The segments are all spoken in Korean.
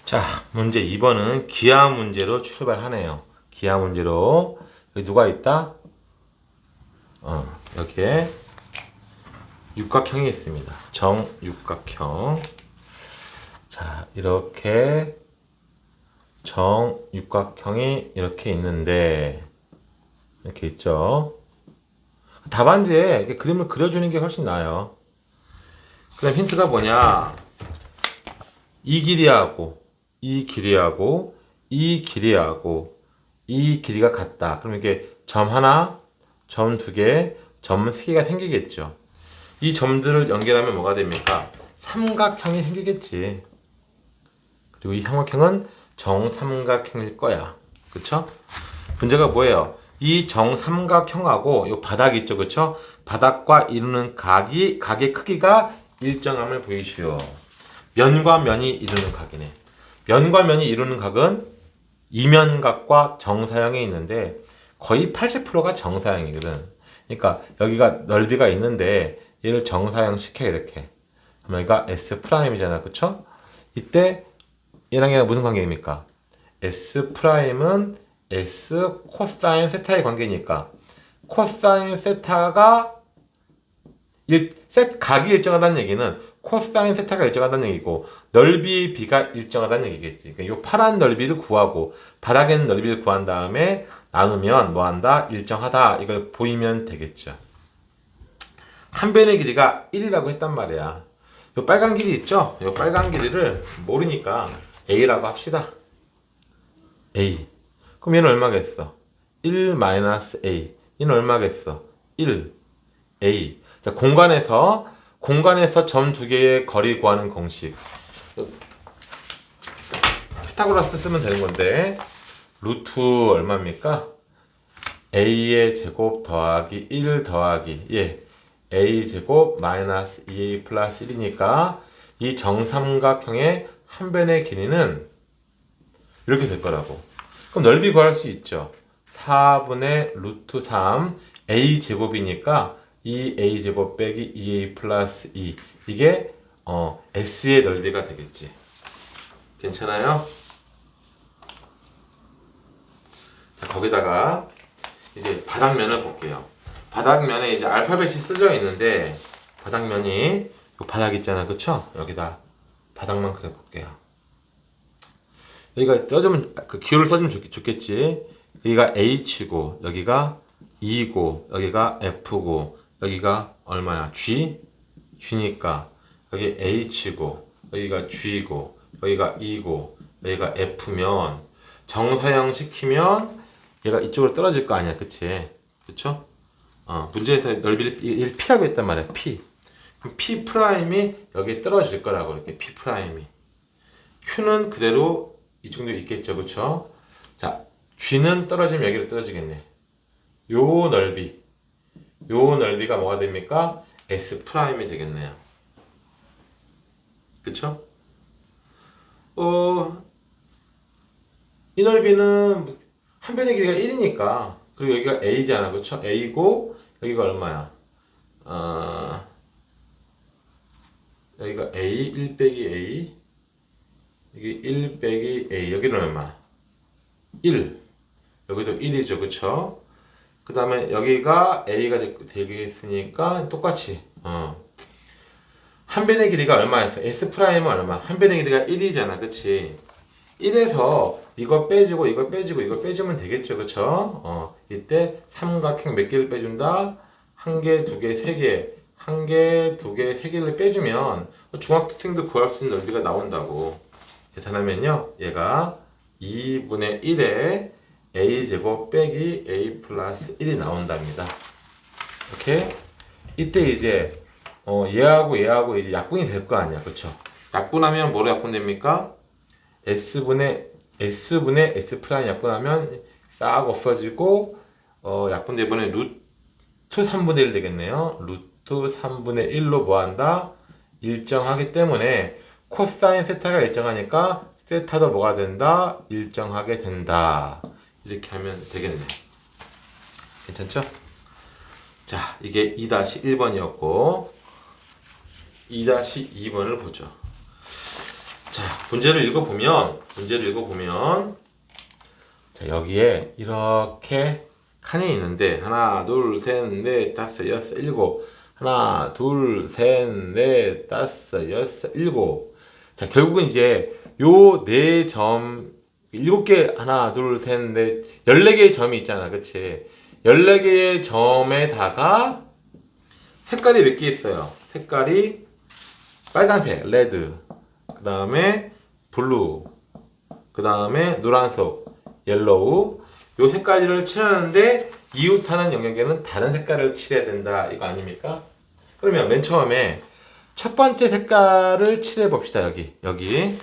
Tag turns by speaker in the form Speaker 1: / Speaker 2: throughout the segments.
Speaker 1: 자, 문제 2번은 기하 문제로 출발하네요. 기하 문제로. 여기 누가 있다? 여기에 육각형이 있습니다. 정육각형. 자, 이렇게 정육각형이 이렇게 있는데, 이렇게 있죠. 답안지에 이렇게 그림을 그려주는 게 훨씬 나아요. 그럼 힌트가 뭐냐? 이 길이하고 이 길이하고 이 길이하고 이 길이가 같다. 그럼 이게 점 하나, 점 두 개, 점 세 개가 생기겠죠. 이 점들을 연결하면 뭐가 됩니까? 삼각형이 생기겠지. 그리고 이 삼각형은 정삼각형일 거야. 그쵸? 문제가 뭐예요? 이 정삼각형하고 이 바닥 있죠, 그쵸? 바닥과 이루는 각의 크기가 일정함을 보이시오. 면과 면이 이루는 각이네. 면과 면이 이루는 각은 이면각과 정사형이 있는데 거의 80%가 정사형이거든. 그러니까 여기가 넓이가 있는데 얘를 정사형 시켜 이렇게. 그러면 여기가 S'이잖아. 그쵸? 이때 얘랑 얘랑 무슨 관계입니까? S'은 S 코사인 세타의 관계니까 코사인 세타가 각이 일정하다는 얘기는 코사인 세타가 일정하다는 얘기고 넓이 b가 일정하다는 얘기겠지. 그러니까 이 파란 넓이를 구하고 바닥에 있는 넓이를 구한 다음에 나누면 뭐한다? 일정하다. 이걸 보이면 되겠죠. 한 변의 길이가 1이라고 했단 말이야. 이 빨간 길이 있죠? 이 빨간 길이를 모르니까 a라고 합시다. a. 그럼 얘는 얼마겠어? 1-a. 얘는 얼마겠어? 1. a. 자, 공간에서 점 두 개의 거리 구하는 공식. 피타고라스 쓰면 되는 건데 루트 얼마입니까? a의 제곱 더하기 1 더하기 a 제곱 마이너스 2a 플러스 1이니까 이 정삼각형의 한 변의 길이는 이렇게 될 거라고. 그럼 넓이 구할 수 있죠. 4분의 루트 3 a 제곱이니까 2a 제곱 빼기 2a 플러스 2 이게 s의 넓이가 되겠지. 괜찮아요? 자, 거기다가 이제 바닥면을 볼게요. 바닥면에 이제 알파벳이 쓰여 있는데 바닥면이 바닥 있잖아, 그쵸? 여기다 바닥만 그려볼게요. 여기가 써주면 그 기호를 써주면 좋겠지. 여기가 H고 여기가 E고 여기가 F고 여기가 얼마야? G니까 여기 H고 여기가 G고 여기가 E고 여기가 F면 정사형 시키면 얘가 이쪽으로 떨어질 거 아니야, 그치? 그쵸? 문제에서 넓이를 P라고 했단 말이야, P. 그럼 P 프라임이 여기에 떨어질 거라고 이렇게 P 프라임이. Q는 그대로 이 정도 있겠죠, 그쵸? 자, G는 떨어지면 여기로 떨어지겠네. 요 넓이가 뭐가 됩니까? S 프라임이 되겠네요. 그쵸? 이 넓이는 한 변의 길이가 1이니까 그리고 여기가 A잖아, 그쵸? A고 여기가 얼마야? 여기가 A, 1 빼기 A 여기 1 빼기 A 여기는 얼마? 1 여기도 1이죠, 그쵸? 그 다음에 여기가 A가 되겠으니까 똑같이 한 변의 길이가 얼마였어? S'은 얼마? 한 변의 길이가 1이잖아, 그치? 1에서 이거 빼주고 이거 빼주고 이거 빼주면 되겠죠, 그쵸? 이때 삼각형 몇 개를 빼준다? 한 개, 두 개, 세 개. 한 개, 두 개, 세 개를 빼주면 중학생도 구할 수 있는 넓이가 나온다고. 계산하면요, 얘가 2분의 1에 a제곱 빼기 a 플러스 1이 나온답니다. 오케이? 이때 이제 얘하고 이제 약분이 될 거 아니야, 그쵸? 약분하면 뭐로 약분됩니까? S분의 S 프라임 약분하면 싹 없어지고 약분돼 이번에 루트 3분의 1 되겠네요. 루트 3분의 1로 뭐한다? 일정하기 때문에 코사인 세타가 일정하니까 세타도 뭐가 된다? 일정하게 된다. 이렇게 하면 되겠네. 괜찮죠? 자, 이게 2-1번이었고 2-2번을 보죠. 자, 문제를 읽어보면 자, 여기에 이렇게 칸이 있는데 하나, 둘, 셋, 넷, 다섯, 여섯, 일곱. 하나, 둘, 셋, 넷, 다섯, 여섯, 일곱. 자, 결국은 이제 요 네 점, 일곱 개, 하나, 둘, 셋, 넷, 14개의 점이 있잖아. 그치? 14개의 점에다가 색깔이 몇 개 있어요? 색깔이 빨간색, 레드. 그 다음에 블루. 그 다음에 노란색, 옐로우. 요 색깔을 칠하는데 이웃하는 영역에는 다른 색깔을 칠해야 된다. 이거 아닙니까? 그러면 맨 처음에 첫 번째 색깔을 칠해 봅시다. 여기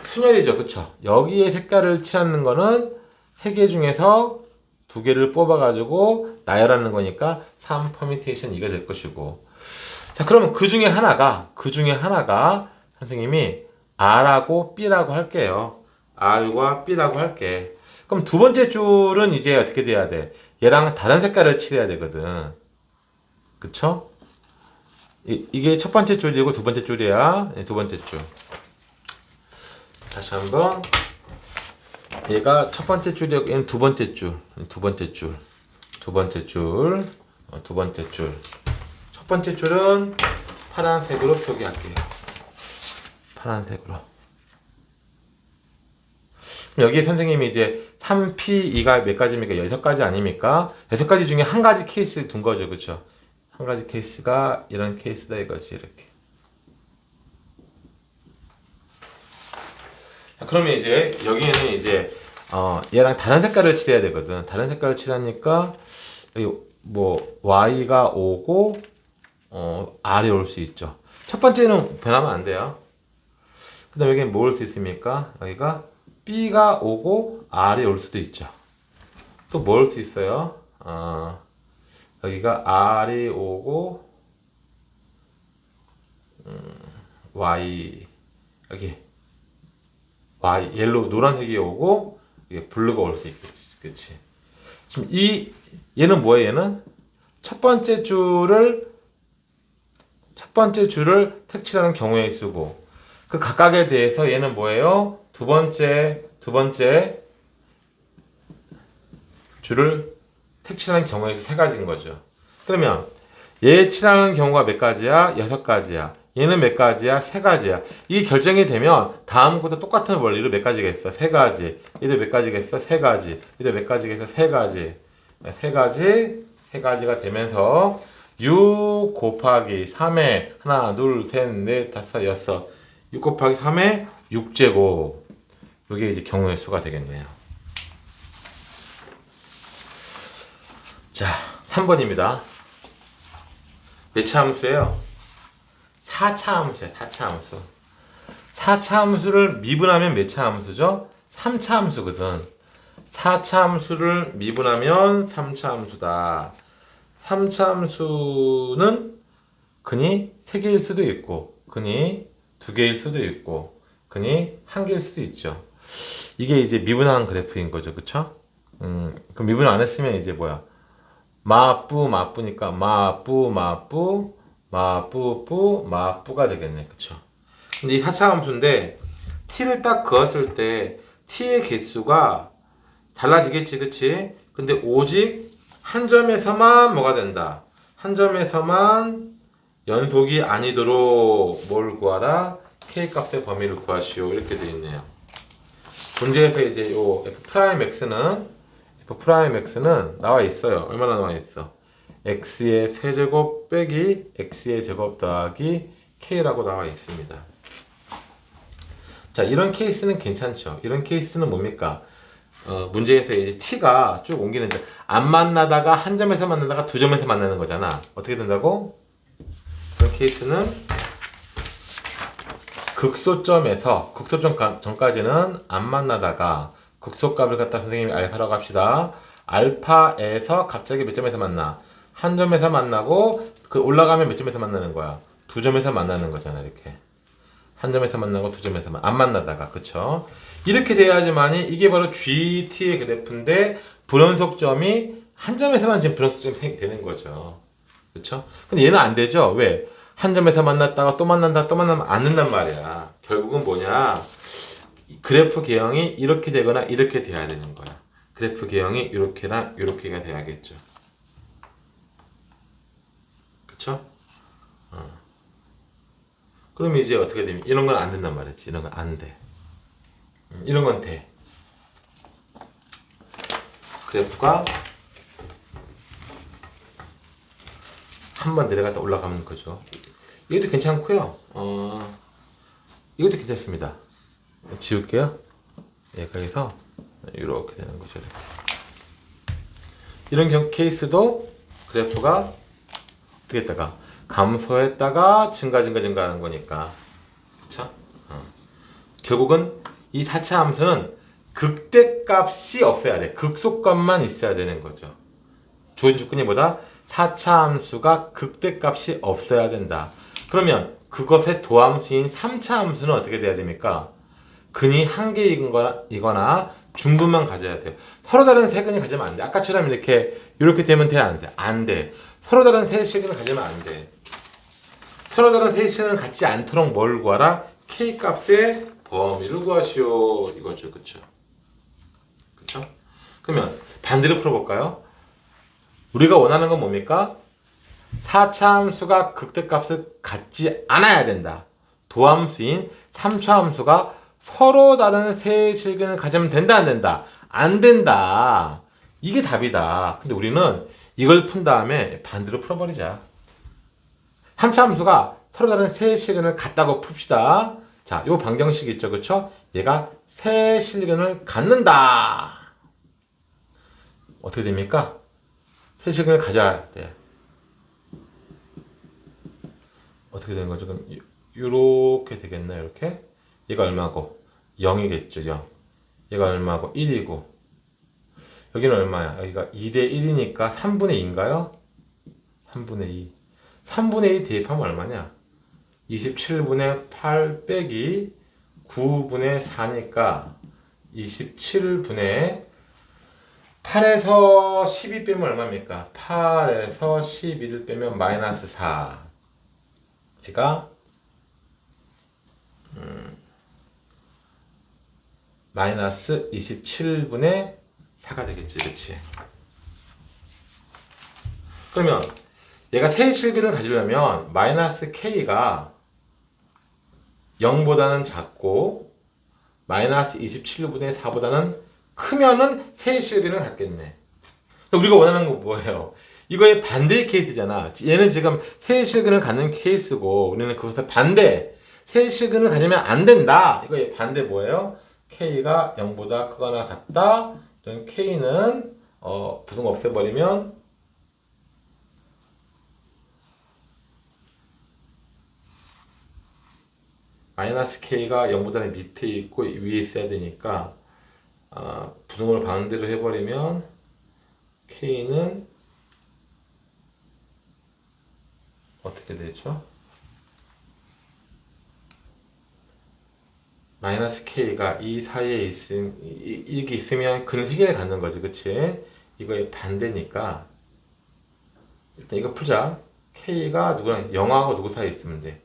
Speaker 1: 순열이죠, 그쵸? 여기에 색깔을 칠하는 거는 세 개 중에서 두 개를 뽑아가지고 나열하는 거니까 3 퍼미테이션 이가 될 것이고. 자, 그러면 그 중에 하나가 선생님이 R하고 B라고 할게요. R과 B라고 할게. 그럼 두 번째 줄은 이제 어떻게 돼야 돼? 얘랑 다른 색깔을 칠해야 되거든. 그쵸? 이게 첫 번째 줄이고 두 번째 줄이야. 네, 두 번째 줄. 다시 한번. 얘가 첫 번째 줄이고 얘는 두 번째 줄. 두 번째 줄. 두 번째 줄. 두 번째 줄. 첫 번째 줄은 파란색으로 표기할게요. 파란색으로. 여기 선생님이 이제 3P2가 몇 가지입니까? 6가지 아닙니까? 6가지 중에 한 가지 케이스를 둔 거죠. 그쵸? 한 가지 케이스가 이런 케이스다 이거지. 이렇게. 자, 그러면 이제 여기에는 이제 얘랑 다른 색깔을 칠해야 되거든. 다른 색깔을 칠하니까 여기 뭐 Y가 오고 R이 올 수 있죠. 첫 번째는 변하면 안 돼요. 그 다음에 여기는 뭐 올 수 있습니까? 여기가 B가 오고 R이 올 수도 있죠. 또 뭐 올 수 있어요? 여기가 R이 오고 Y 여기 Y 옐로우 노란색이 오고 이게 블루가 올 수 있겠지. 그치? 지금 얘는 뭐예요? 얘는 첫 번째 줄을 색칠하는 경우에 쓰고 그 각각에 대해서 얘는 뭐예요? 두 번째 줄을 색칠하는 경우에 세 가지인 거죠. 그러면 얘 칠하는 경우가 몇 가지야? 6가지야. 얘는 몇 가지야? 3가지야. 이게 결정이 되면 다음 것도 똑같은 원리로 몇 가지겠어? 3가지. 얘도 몇 가지겠어? 3가지. 얘도 몇 가지겠어? 3가지. 3가지가 되면서 6 곱하기 3에 하나, 둘, 셋, 넷, 다섯, 여섯. 6 곱하기 3에 6제곱. 이게 이제 경우의 수가 되겠네요. 자, 3번입니다. 몇 차 함수예요? 4차 함수예요. 4차 함수. 4차 함수를 미분하면 몇 차 함수죠? 3차 함수거든. 4차 함수를 미분하면 3차 함수다. 3차 함수는 근이 3개일 수도 있고 근이 2개일 수도 있고 근이 1개일 수도 있죠. 이게 이제 미분한 그래프인 거죠. 그쵸? 그럼 미분 안 했으면 이제 뭐야? 마뿌니까 마뿌가 되겠네. 그쵸? 근데 이 4차 함수인데 t를 딱 그었을 때 t의 개수가 달라지겠지. 그치? 근데 오직 한 점에서만 뭐가 된다? 한 점에서만 연속이 아니도록 뭘 구하라? k 값의 범위를 구하시오. 이렇게 되어 있네요. 문제에서 이제 요 F'X는 나와 있어요. 얼마나 나와 있어? x의 세제곱 빼기 x의 제곱 더하기 k라고 나와 있습니다. 자, 이런 케이스는 괜찮죠. 이런 케이스는 뭡니까? 문제에서 이제 t가 쭉 옮기는데 안 만나다가 한 점에서 만나다가 두 점에서 만나는 거잖아. 어떻게 된다고? 그런 케이스는 극소점 전까지는 안 만나다가 극소값을 갖다 선생님이 알파라고 합시다. 알파에서 갑자기 몇 점에서 만나? 한 점에서 만나고 그 올라가면 몇 점에서 만나는 거야? 두 점에서 만나는 거잖아. 이렇게 한 점에서 만나고 두 점에서 안 만나다가. 그쵸? 이렇게 돼야지만이 이게 바로 GT의 그래프인데 불연속점이 한 점에서만 지금 불연속점이 되는 거죠. 그쵸? 근데 얘는 안 되죠. 왜? 한 점에서 만났다가 또 만난다 또 만나면 안 된단 말이야. 결국은 뭐냐, 그래프 개형이 이렇게 되거나 이렇게 돼야 되는 거야. 그래프 개형이 이렇게나 이렇게가 돼야겠죠. 그쵸? 그럼 이제 어떻게 되면 이런 건 안 된단 말이지. 이런 건 안 돼. 이런 건 돼. 그래프가 한번 내려갔다 올라가는 거죠. 이것도 괜찮고요. 이것도 괜찮습니다. 지울게요. 예, 거기서 이렇게 되는 거죠. 이런 케이스도 그래프가 어떻게 했다가 감소했다가 증가하는 거니까. 그쵸? 결국은 이 4차 함수는 극대값이 없어야 돼. 극소값만 있어야 되는 거죠. 주어진 조건이 뭐다? 4차 함수가 극대값이 없어야 된다. 그러면 그것의 도함수인 3차 함수는 어떻게 돼야 됩니까? 근이 한 개이거나 중근만 가져야 돼요. 서로 다른 세 근이 가지면 안 돼. 아까처럼 이렇게 되면 돼, 안 돼? 안 돼. 서로 다른 세 실근을 가지면 안 돼. 서로 다른 세 실근을 갖지 않도록 뭘 구하라? K 값의 범위를 구하시오. 이거죠. 그쵸? 그쵸? 그러면 반대로 풀어볼까요? 우리가 원하는 건 뭡니까? 4차 함수가 극대값을 갖지 않아야 된다. 도함수인 3차 함수가 서로 다른 세 실근을 가지면 된다, 안 된다? 안 된다. 이게 답이다. 근데 우리는 이걸 푼 다음에 반대로 풀어버리자. 3차 함수가 서로 다른 세 실근을 갖다고 풉시다. 자, 요 방정식 있죠, 그쵸? 얘가 세 실근을 갖는다. 어떻게 됩니까? 세 실근을 가져야 돼. 어떻게 되는 거죠? 그럼 요렇게 되겠나요? 이렇게? 얘가 얼마고? 0이겠죠, 0. 얘가 얼마고? 1이고. 여기는 얼마야? 여기가 2대 1이니까 3분의 2인가요? 3분의 2. 3분의 2 대입하면 얼마냐? 27분의 8 빼기 9분의 4니까 27분의 8에서 12 빼면 얼마입니까? 8에서 12를 빼면 마이너스 4. 얘가 마이너스 27분의 4가 되겠지, 그치? 그러면 얘가 세 실근을 가지려면 마이너스 k가 0보다는 작고 마이너스 27분의 4보다는 크면은 세 실근을 갖겠네. 우리가 원하는 건 뭐예요? 이거의 반대의 케이스잖아. 얘는 지금 세 실근을 갖는 케이스고 우리는 그것을 반대, 세 실근을 가지면 안 된다. 이거의 반대 뭐예요? k가 0보다 크거나 같다. k는 부등 없애버리면 마이너스 k가 0보다는 밑에 있고 위에 있어야 되니까 부등을 반대로 해버리면 k는 어떻게 되죠? 마이너스 k가 이 사이에 이게 있으면 근을 3개를 갖는 거지, 그치? 이거의 반대니까 일단 이거 풀자. k가 누구랑 0하고 누구 사이에 있으면 돼?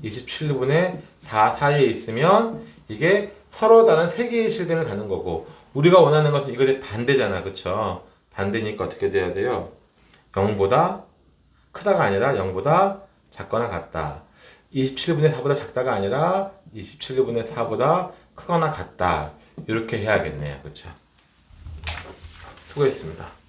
Speaker 1: 27분의 4 사이에 있으면 이게 서로 다른 3개의 실근을 갖는 거고 우리가 원하는 것은 이거의 반대잖아, 그쵸? 반대니까 어떻게 돼야 돼요? 0보다 크다가 아니라 0보다 작거나 같다. 27분의 4보다 작다가 아니라 27분의 4보다 크거나 같다. 이렇게 해야겠네요. 그쵸? 수고했습니다.